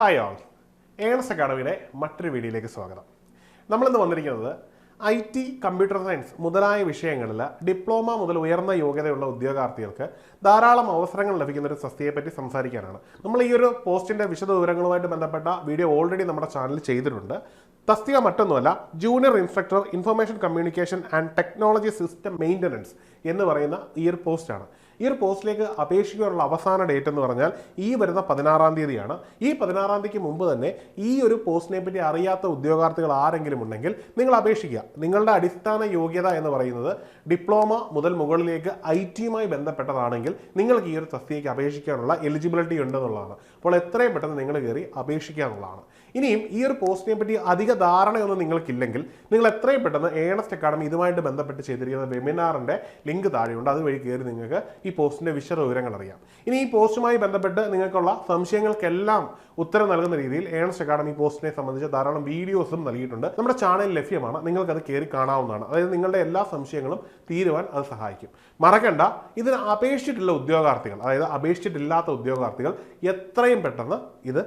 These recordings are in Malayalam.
ഹായ് ഓൾ, ഏണസ്റ്റ് അക്കാഡമിയുടെ മറ്റൊരു വീഡിയോയിലേക്ക് സ്വാഗതം. നമ്മളിന്ന് വന്നിരിക്കുന്നത് IT, കമ്പ്യൂട്ടർ സയൻസ് മുതലായ വിഷയങ്ങളിൽ ഡിപ്ലോമ മുതൽ ഉയർന്ന യോഗ്യതയുള്ള ഉദ്യോഗാർത്ഥികൾക്ക് ധാരാളം അവസരങ്ങൾ ലഭിക്കുന്ന ഒരു തസ്തികയെപ്പറ്റി സംസാരിക്കാനാണ്. നമ്മൾ ഈ ഒരു പോസ്റ്റിൻ്റെ വിശദ വിവരങ്ങളുമായിട്ട് ബന്ധപ്പെട്ട വീഡിയോ ഓൾറെഡി നമ്മുടെ ചാനലിൽ ചെയ്തിട്ടുണ്ട്. തസ്തിക മറ്റൊന്നുമല്ല, junior instructor information communication and technology system maintenance എന്ന് പറയുന്ന ഈ ഒരു പോസ്റ്റാണ്. ഈ ഒരു പോസ്റ്റിലേക്ക് അപേക്ഷിക്കാനുള്ള അവസാന ഡേറ്റ് എന്ന് പറഞ്ഞാൽ ഈ വരുന്ന 16-ാം തീയതിയാണ്. ഈ 16-ാം തീയതിക്ക് മുമ്പ് തന്നെ ഈ ഒരു പോസ്റ്റിനെ പറ്റി അറിയാത്ത ഉദ്യോഗാർത്ഥികൾ ആരെങ്കിലും ഉണ്ടെങ്കിൽ നിങ്ങൾ അപേക്ഷിക്കുക. നിങ്ങളുടെ അടിസ്ഥാന യോഗ്യത എന്ന് പറയുന്നത് ഡിപ്ലോമ മുതൽ മുകളിലേക്ക് IT-യുമായി ബന്ധപ്പെട്ടതാണെങ്കിൽ നിങ്ങൾക്ക് ഈ ഒരു തസ്തികയ്ക്ക് അപേക്ഷിക്കാനുള്ള എലിജിബിലിറ്റി ഉണ്ടെന്നുള്ളതാണ്. അപ്പോൾ എത്രയും പെട്ടെന്ന് നിങ്ങൾ കയറി അപേക്ഷിക്കുക എന്നുള്ളതാണ്. ഇനിയും ഈ ഒരു പോസ്റ്റിനെ പറ്റി അധിക ധാരണയൊന്നും നിങ്ങൾക്കില്ലെങ്കിൽ നിങ്ങൾ എത്രയും പെട്ടെന്ന് ഏണസ്റ്റ് അക്കാഡമി ഇതുമായിട്ട് ബന്ധപ്പെട്ട് ചെയ്തിരിക്കുന്ന വെബിനാറിൻ്റെ ലിങ്ക് താഴെയുണ്ട്. അതുവഴി കയറി നിങ്ങൾക്ക് ഈ പോസ്റ്റിൻ്റെ വിശദ വിവരങ്ങൾ അറിയാം. ഇനി ഈ പോസ്റ്റുമായി ബന്ധപ്പെട്ട് നിങ്ങൾക്കുള്ള സംശയങ്ങൾക്കെല്ലാം ഉത്തരം നൽകുന്ന രീതിയിൽ ഏണസ്റ്റ് അക്കാഡമി പോസ്റ്റിനെ സംബന്ധിച്ച് ധാരാളം വീഡിയോസും നൽകിയിട്ടുണ്ട്. നമ്മുടെ ചാനലിൽ ലഭ്യമാണ്, നിങ്ങൾക്കത് കയറി കാണാവുന്നതാണ്. അതായത് നിങ്ങളുടെ എല്ലാ സംശയങ്ങളും തീരുവാൻ അത് സഹായിക്കും. മറക്കണ്ട, ഇതിന് അപേക്ഷിച്ചിട്ടുള്ള ഉദ്യോഗാർത്ഥികൾ, അതായത് അപേക്ഷിച്ചിട്ടില്ലാത്ത ഉദ്യോഗാർത്ഥികൾ എത്രയും പെട്ടെന്ന് ഇത്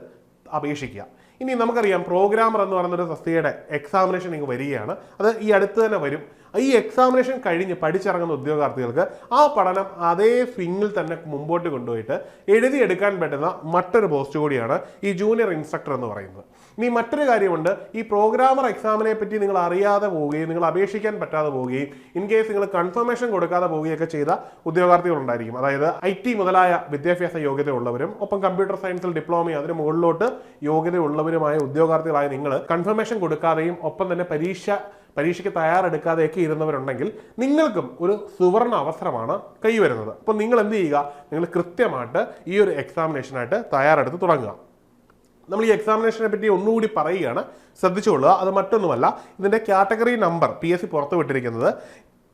അപേക്ഷിക്കുക. ഇനി നമുക്കറിയാം, പ്രോഗ്രാമർ എന്ന് പറയുന്നൊരു തസ്തികയുടെ എക്സാമിനേഷൻ നിങ്ങൾ വരികയാണ്. അത് ഈ അടുത്ത് തന്നെ വരും. ഈ എക്സാമിനേഷൻ കഴിഞ്ഞ് പഠിച്ചിറങ്ങുന്ന ഉദ്യോഗാർത്ഥികൾക്ക് ആ പഠനം അതേ സ്വിങ്ങിൽ തന്നെ മുമ്പോട്ട് കൊണ്ടുപോയിട്ട് എഴുതിയെടുക്കാൻ പറ്റുന്ന മറ്റൊരു പോസ്റ്റ് കൂടിയാണ് ഈ ജൂനിയർ ഇൻസ്ട്രക്ടർ എന്ന് പറയുന്നത്. ഇനി മറ്റൊരു കാര്യമുണ്ട്, ഈ പ്രോഗ്രാമർ എക്സാമിനെ പറ്റി നിങ്ങൾ അറിയാതെ പോവുകയും നിങ്ങൾ അപേക്ഷിക്കാൻ പറ്റാതെ പോവുകയും ഇൻ കേസ് നിങ്ങൾ കൺഫർമേഷൻ കൊടുക്കാതെ പോവുകയൊക്കെ ചെയ്ത ഉദ്യോഗാർത്ഥികളുണ്ടായിരിക്കും. അതായത് IT മുതലായ വിദ്യാഭ്യാസ യോഗ്യത ഉള്ളവരും ഒപ്പം കമ്പ്യൂട്ടർ സയൻസിൽ ഡിപ്ലോമയും അതിന് മുകളിലോട്ട് യോഗ്യതയുള്ളവരുമായ ഉദ്യോഗാർത്ഥികളായ നിങ്ങൾ കൺഫർമേഷൻ കൊടുക്കാതെയും ഒപ്പം തന്നെ പരീക്ഷയ്ക്ക് തയ്യാറെടുക്കാതെയൊക്കെ ഇരുന്നവരുണ്ടെങ്കിൽ നിങ്ങൾക്കും ഒരു സുവർണ അവസരമാണ് കൈവരുന്നത്. അപ്പോൾ നിങ്ങൾ എന്ത് ചെയ്യുക, നിങ്ങൾ കൃത്യമായിട്ട് ഈ ഒരു എക്സാമിനേഷനായിട്ട് തയ്യാറെടുത്ത് തുടങ്ങുക. നമ്മൾ ഈ എക്സാമിനേഷനെ പറ്റി ഒന്നുകൂടി പറയുകയാണ്, ശ്രദ്ധിച്ചുകൊള്ളുക. അത് മറ്റൊന്നുമല്ല, ഇതിൻ്റെ കാറ്റഗറി നമ്പർ PSC പുറത്തു വിട്ടിരിക്കുന്നത്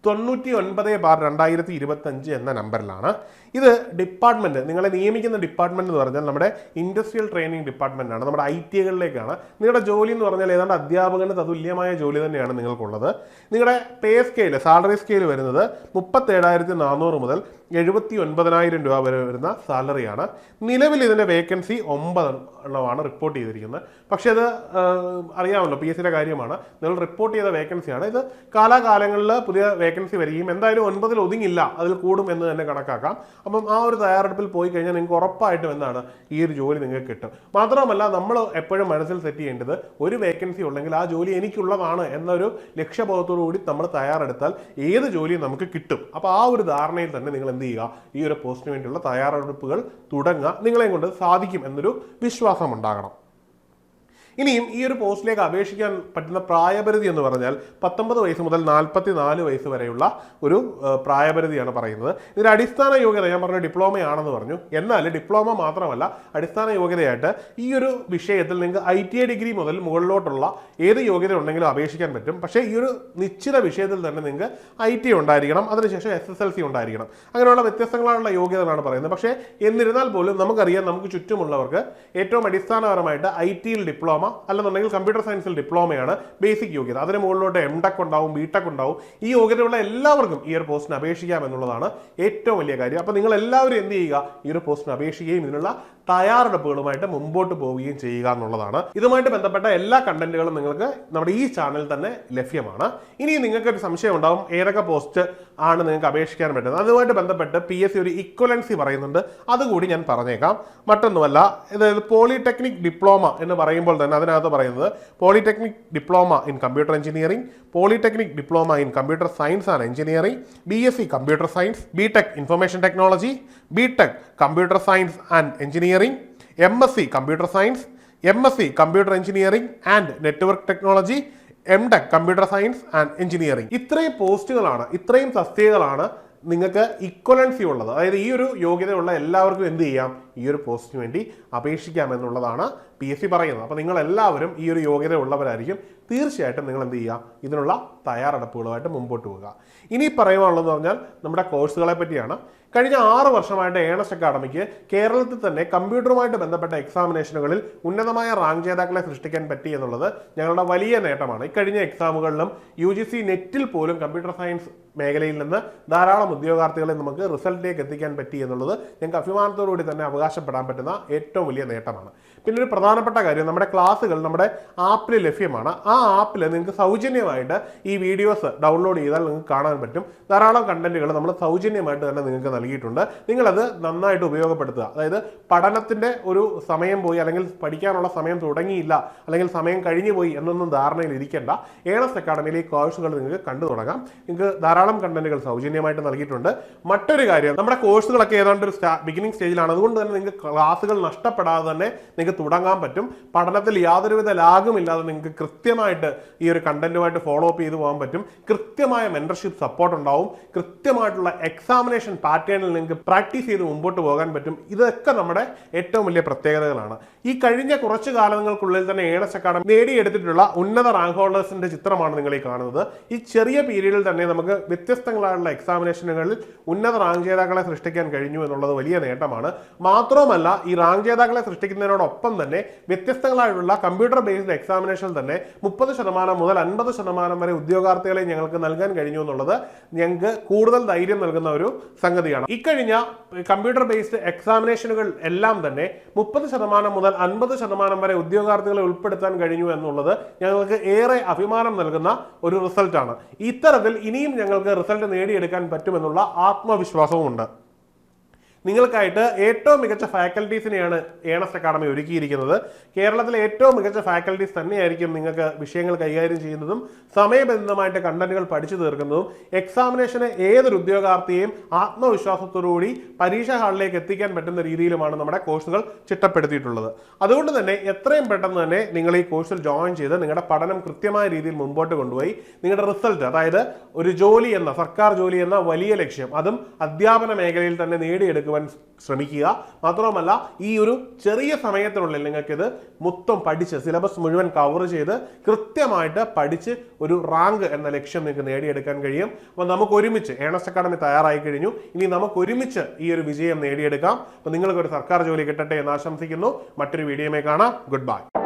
99/2025 എന്ന നമ്പറിലാണ്. ഇത് ഡിപ്പാർട്ട്മെൻറ്റ്, നിങ്ങളെ നിയമിക്കുന്ന ഡിപ്പാർട്ട്മെൻറ്റ് എന്ന് പറഞ്ഞാൽ നമ്മുടെ ഇൻഡസ്ട്രിയൽ ട്രെയിനിങ് ഡിപ്പാർട്ട്മെൻറ്റാണ്, നമ്മുടെ ITകളിലേക്കാണ്. നിങ്ങളുടെ ജോലി എന്ന് പറഞ്ഞാൽ ഏതാണ്ട് അധ്യാപകന് തതുല്യമായ ജോലി തന്നെയാണ് നിങ്ങൾക്കുള്ളത്. നിങ്ങളുടെ പേ സ്കെയിൽ, സാലറി സ്കെയിൽ വരുന്നത് 37,400 മുതൽ 79,000 രൂപ വരെ വരുന്ന സാലറിയാണ്. നിലവിൽ ഇതിൻ്റെ വേക്കൻസി 9 എണ്ണമാണ് റിപ്പോർട്ട് ചെയ്തിരിക്കുന്നത്. പക്ഷേ അത് അറിയാമല്ലോ, PSCയുടെ കാര്യമാണ്. നിങ്ങൾ റിപ്പോർട്ട് ചെയ്ത വേക്കൻസിയാണ്. ഇത് കാലാകാലങ്ങളിൽ പുതിയ വേക്കൻസി വരികയും എന്തായാലും 9-ൽ ഒതുങ്ങില്ല, അതിൽ കൂടും എന്ന് തന്നെ കണക്കാക്കാം. അപ്പം ആ ഒരു തയ്യാറെടുപ്പിൽ പോയി കഴിഞ്ഞാൽ നിങ്ങൾക്ക് ഉറപ്പായിട്ടും എന്താണ് ഈ ഒരു ജോലി നിങ്ങൾക്ക് കിട്ടും. മാത്രമല്ല, നമ്മൾ എപ്പോഴും മനസ്സിൽ സെറ്റ് ചെയ്യേണ്ടത് ഒരു വേക്കൻസി ഉണ്ടെങ്കിൽ ആ ജോലി എനിക്കുള്ളതാണ് എന്നൊരു ലക്ഷ്യബോധത്തോടു കൂടി നമ്മൾ തയ്യാറെടുത്താൽ ഏത് ജോലിയും നമുക്ക് കിട്ടും. അപ്പോൾ ആ ഒരു ധാരണയിൽ തന്നെ നിങ്ങൾ എന്ത് ചെയ്യുക, ഈ ഒരു പോസ്റ്റിന് വേണ്ടിയുള്ള തയ്യാറെടുപ്പുകൾ തുടങ്ങുക. നിങ്ങളെ കൊണ്ട് സാധിക്കും എന്നൊരു വിശ്വാസം ഉണ്ടാകണം. ഇനിയും ഈ ഒരു പോസ്റ്റിലേക്ക് അപേക്ഷിക്കാൻ പറ്റുന്ന പ്രായപരിധി എന്ന് പറഞ്ഞാൽ 19 വയസ്സ് മുതൽ 44 വയസ്സ് വരെയുള്ള ഒരു പ്രായപരിധിയാണ് പറയുന്നത്. ഇതിൻ്റെ അടിസ്ഥാന യോഗ്യത ഞാൻ പറഞ്ഞ ഡിപ്ലോമയാണെന്ന് പറഞ്ഞു. എന്നാൽ ഡിപ്ലോമ മാത്രമല്ല, അടിസ്ഥാന യോഗ്യതയായിട്ട് ഈ ഒരു വിഷയത്തിൽ നിങ്ങൾക്ക് ITI ഡിഗ്രി മുതൽ മുകളിലോട്ടുള്ള ഏത് യോഗ്യത ഉണ്ടെങ്കിലും അപേക്ഷിക്കാൻ പറ്റും. പക്ഷേ ഈ ഒരു നിശ്ചിത വിഷയത്തിൽ തന്നെ നിങ്ങൾക്ക് ITI ഉണ്ടായിരിക്കണം, അതിനുശേഷം SSLC ഉണ്ടായിരിക്കണം. അങ്ങനെയുള്ള വ്യത്യസ്തങ്ങളായുള്ള യോഗ്യതകളാണ് പറയുന്നത്. പക്ഷേ എന്നിരുന്നാൽ പോലും നമുക്കറിയാം, നമുക്ക് ചുറ്റുമുള്ളവർക്ക് ഏറ്റവും അടിസ്ഥാനപരമായിട്ട് ITയിൽ ഡിപ്ലോമ അല്ലെന്നുണ്ടെങ്കിൽ കമ്പ്യൂട്ടർ സയൻസിൽ ഡിപ്ലോമയാണ് ബേസിക് യോഗ്യത. അതിന് മുകളിലോട്ട് MTech ഉണ്ടാവും, BTech ഉണ്ടാവും. ഈ യോഗ്യതയുള്ള എല്ലാവർക്കും ഈ ഒരു പോസ്റ്റിന് അപേക്ഷിക്കാം എന്നുള്ളതാണ് ഏറ്റവും വലിയ കാര്യം. അപ്പോൾ നിങ്ങൾ എല്ലാവരും എന്ത് ചെയ്യുക, ഈ ഒരു പോസ്റ്റിന് അപേക്ഷിക്കുകയും ഇതിനുള്ള തയ്യാറെടുപ്പുകളുമായിട്ട് മുമ്പോട്ട് പോവുകയും ചെയ്യുക എന്നുള്ളതാണ്. ഇതുമായിട്ട് ബന്ധപ്പെട്ട എല്ലാ കണ്ടന്റുകളും നിങ്ങൾക്ക് നമ്മുടെ ഈ ചാനലിൽ തന്നെ ലഭ്യമാണ്. ഇനി നിങ്ങൾക്ക് ഒരു സംശയം ഉണ്ടാവും, ഏതൊക്കെ പോസ്റ്റ് ആണ് നിങ്ങൾക്ക് അപേക്ഷിക്കാൻ പറ്റുന്നത്. അതുമായിട്ട് ബന്ധപ്പെട്ട് PSC ഒരു ഇക്വലൻസി പറയുന്നുണ്ട്, അതുകൂടി ഞാൻ പറഞ്ഞേക്കാം. മറ്റൊന്നുമല്ല, അതായത് പോളിടെക്നിക് ഡിപ്ലോമ എന്ന് പറയുമ്പോൾ തന്നെ അതിനകത്ത് പറയുന്നത് polytechnic diploma in computer engineering, polytechnic diploma in computer science and engineering, BSc computer science, BTech information technology, BTech computer science and engineering, MSc computer science, MSc computer engineering and network technology, MTech computer science and engineering. ഇത്രയും പോസ്റ്റുകളാണ്, ഇത്രയും തസ്തികകളാണ് നിങ്ങൾക്ക് ഇക്വലൻസി ഉള്ളത്. അതായത് ഈ ഒരു യോഗ്യതയുള്ള എല്ലാവർക്കും എന്ത് ചെയ്യാം, ഈ ഒരു പോസ്റ്റിന് വേണ്ടി അപേക്ഷിക്കാം എന്നുള്ളതാണ് PSC പറയുന്നത്. അപ്പോൾ നിങ്ങൾ എല്ലാവരും ഈ ഒരു യോഗ്യത ഉള്ളവരായിരിക്കും. തീർച്ചയായിട്ടും നിങ്ങൾ എന്ത് ചെയ്യുക, ഇതിനുള്ള തയ്യാറെടുപ്പുകളുമായിട്ട് മുമ്പോട്ട് പോവുക. ഇനി പറയുവാനുള്ളതെന്ന് പറഞ്ഞാൽ നമ്മുടെ കോഴ്സുകളെ പറ്റിയാണ്. കഴിഞ്ഞ 6 വർഷമായിട്ട് ഏണസ്റ്റ് അക്കാഡമിക്ക് കേരളത്തിൽ തന്നെ കമ്പ്യൂട്ടറുമായിട്ട് ബന്ധപ്പെട്ട എക്സാമിനേഷനുകളിൽ ഉന്നതമായ റാങ്ക് ജേതാക്കളെ സൃഷ്ടിക്കാൻ പറ്റി എന്നുള്ളത് ഞങ്ങളുടെ വലിയ നേട്ടമാണ്. ഇക്കഴിഞ്ഞ എക്സാമുകളിലും UGC നെറ്റിൽ പോലും കമ്പ്യൂട്ടർ സയൻസ് മേഖലയിൽ നിന്ന് ധാരാളം ഉദ്യോഗാർത്ഥികളെ നമുക്ക് റിസൾട്ടിലേക്ക് എത്തിക്കാൻ പറ്റി എന്നുള്ളത് ഞങ്ങൾക്ക് അഭിമാനത്തോടുകൂടി തന്നെ അവകാശപ്പെടാൻ പറ്റുന്ന ഏറ്റവും വലിയ നേട്ടമാണ്. പിന്നെ ഒരു പ്രധാനപ്പെട്ട കാര്യം, നമ്മുടെ ക്ലാസ്സുകൾ നമ്മുടെ ആപ്പിൽ ലഭ്യമാണ്. ആ ആപ്പിൽ നിങ്ങൾക്ക് സൗജന്യമായിട്ട് ഈ വീഡിയോസ് ഡൗൺലോഡ് ചെയ്താൽ നിങ്ങൾക്ക് കാണാൻ പറ്റും. ധാരാളം കണ്ടന്റുകൾ നമ്മൾ സൗജന്യമായിട്ട് തന്നെ നിങ്ങൾക്ക് നൽകിയിട്ടുണ്ട്. നിങ്ങളത് നന്നായിട്ട് ഉപയോഗപ്പെടുത്തുക. അതായത് പഠനത്തിൻ്റെ ഒരു സമയം പോയി, അല്ലെങ്കിൽ പഠിക്കാനുള്ള സമയം തുടങ്ങിയില്ല, അല്ലെങ്കിൽ സമയം കഴിഞ്ഞു പോയി എന്നൊന്നും ധാരണയിൽ ഇരിക്കേണ്ട. ഏണസ്റ്റ് അക്കാഡമിയിലെ ഈ കോഴ്സുകൾ നിങ്ങൾക്ക് കണ്ടു തുടങ്ങാം. നിങ്ങൾക്ക് ധാരാളം കണ്ടന്റുകൾ സൗജന്യമായിട്ട് നൽകിയിട്ടുണ്ട്. മറ്റൊരു കാര്യം, നമ്മുടെ കോഴ്സുകളൊക്കെ ഏതാണ്ട് ഒരു ബിഗിനിങ് സ്റ്റേജിലാണ്. അതുകൊണ്ട് തന്നെ നിങ്ങൾക്ക് ക്ലാസ്സുകൾ നഷ്ടപ്പെടാതെ തന്നെ നിങ്ങൾക്ക് തുടങ്ങാൻ പറ്റും. പഠനത്തിൽ യാതൊരുവിധ ലാഗുമില്ലാതെ നിങ്ങൾക്ക് കൃത്യമായിട്ട് ഈ ഒരു കണ്ടന്റുമായിട്ട് ഫോളോ അപ്പ് ചെയ്ത് പോകാൻ പറ്റും. കൃത്യമായ മെന്റർഷിപ്പ് സപ്പോർട്ട് ഉണ്ടാവും. കൃത്യമായിട്ടുള്ള എക്സാമിനേഷൻ പാറ്റേണിൽ നിങ്ങൾക്ക് പ്രാക്ടീസ് ചെയ്ത് മുമ്പോട്ട് പോകാൻ പറ്റും. ഇതൊക്കെ നമ്മുടെ ഏറ്റവും വലിയ പ്രത്യേകതകളാണ്. ഈ കഴിഞ്ഞ കുറച്ച് കാലങ്ങൾക്കുള്ളിൽ തന്നെ ഏണസ്റ്റ് അക്കാഡമി നേടിയെടുത്തിട്ടുള്ള ഉന്നത റാങ്ക് ഹോൾഡേഴ്സിന്റെ ചിത്രമാണ് നിങ്ങൾ ഈ കാണുന്നത്. ഈ ചെറിയ പീരീഡിൽ തന്നെ നമുക്ക് വ്യത്യസ്തങ്ങളായുള്ള എക്സാമിനേഷനുകളിൽ ഉന്നത റാങ്ക് ജേതാക്കളെ സൃഷ്ടിക്കാൻ കഴിഞ്ഞു എന്നുള്ളത് വലിയ നേട്ടമാണ്. മാത്രവുമല്ല, ഈ റാങ്ക് ജേതാക്കളെ സൃഷ്ടിക്കുന്നതിനോടൊപ്പം തന്നെ വ്യത്യസ്തങ്ങളായിട്ടുള്ള കമ്പ്യൂട്ടർ ബേസ്ഡ് എക്സാമിനേഷൻ തന്നെ 30% മുതൽ 50% വരെ ഉദ്യോഗാർത്ഥികളെ ഞങ്ങൾക്ക് നൽകാൻ കഴിഞ്ഞു എന്നുള്ളത് ഞങ്ങൾക്ക് കൂടുതൽ ധൈര്യം നൽകുന്ന ഒരു സംഗതിയാണ്. ഇക്കഴിഞ്ഞ കമ്പ്യൂട്ടർ ബേസ്ഡ് എക്സാമിനേഷനുകൾ എല്ലാം തന്നെ 30% മുതൽ 50% വരെ ഉദ്യോഗാർത്ഥികളെ ഉൾപ്പെടുത്താൻ കഴിഞ്ഞു എന്നുള്ളത് ഞങ്ങൾക്ക് ഏറെ അഭിമാനം നൽകുന്ന ഒരു റിസൾട്ടാണ്. ഇത്തരത്തിൽ ഇനിയും ഞങ്ങൾക്ക് റിസൾട്ട് നേടിയെടുക്കാൻ പറ്റുമെന്നുള്ള ആത്മവിശ്വാസവും ഉണ്ട്. നിങ്ങൾക്കായിട്ട് ഏറ്റവും മികച്ച ഫാക്കൽറ്റീസിനെയാണ് ഏണസ്റ്റ് അക്കാഡമി ഒരുക്കിയിരിക്കുന്നത്. കേരളത്തിലെ ഏറ്റവും മികച്ച ഫാക്കൽറ്റീസ് തന്നെയായിരിക്കും നിങ്ങൾക്ക് വിഷയങ്ങൾ കൈകാര്യം ചെയ്യുന്നതും സമയബന്ധിതമായിട്ട് കണ്ടന്റുകൾ പഠിച്ചു തീർക്കുന്നതും എക്സാമിനേഷന് ഏതൊരു ഉദ്യോഗാർത്ഥിയെയും ആത്മവിശ്വാസത്തോടുകൂടി പരീക്ഷാ ഹാളിലേക്ക് എത്തിക്കാൻ പറ്റുന്ന രീതിയിലുമാണ് നമ്മുടെ കോഴ്സുകൾ ചിട്ടപ്പെടുത്തിയിട്ടുള്ളത്. അതുകൊണ്ട് തന്നെ എത്രയും പെട്ടെന്ന് തന്നെ നിങ്ങൾ ഈ കോഴ്സിൽ ജോയിൻ ചെയ്ത് നിങ്ങളുടെ പഠനം കൃത്യമായ രീതിയിൽ മുമ്പോട്ട് കൊണ്ടുപോയി നിങ്ങളുടെ റിസൾട്ട്, അതായത് ഒരു ജോലി എന്ന സർക്കാർ ജോലി എന്ന വലിയ ലക്ഷ്യം, അതും അധ്യാപന മേഖലയിൽ തന്നെ നേടിയെടുക്കുവാൻ ശ്രമിക്കുക. മാത്രമല്ല, ഈ ഒരു ചെറിയ സമയത്തിനുള്ളിൽ നിങ്ങൾക്കിത് മൊത്തം പഠിച്ച് സിലബസ് മുഴുവൻ കവർ ചെയ്ത് കൃത്യമായിട്ട് പഠിച്ച് ഒരു റാങ്ക് എന്ന ലക്ഷ്യം നിങ്ങൾക്ക് നേടിയെടുക്കാൻ കഴിയും. അപ്പോൾ നമുക്ക് ഒരുമിച്ച് ഏണസ്റ്റ് അക്കാഡമി തയ്യാറായി കഴിഞ്ഞു. ഇനി നമുക്ക് ഒരുമിച്ച് ഈ ഒരു വിജയം നേടിയെടുക്കാം. അപ്പോൾ നിങ്ങൾക്കൊരു സർക്കാർ ജോലി കിട്ടട്ടെ എന്ന് ആശംസിക്കുന്നു. മറ്റൊരു വീഡിയോയുമായി കാണാം. Good bye.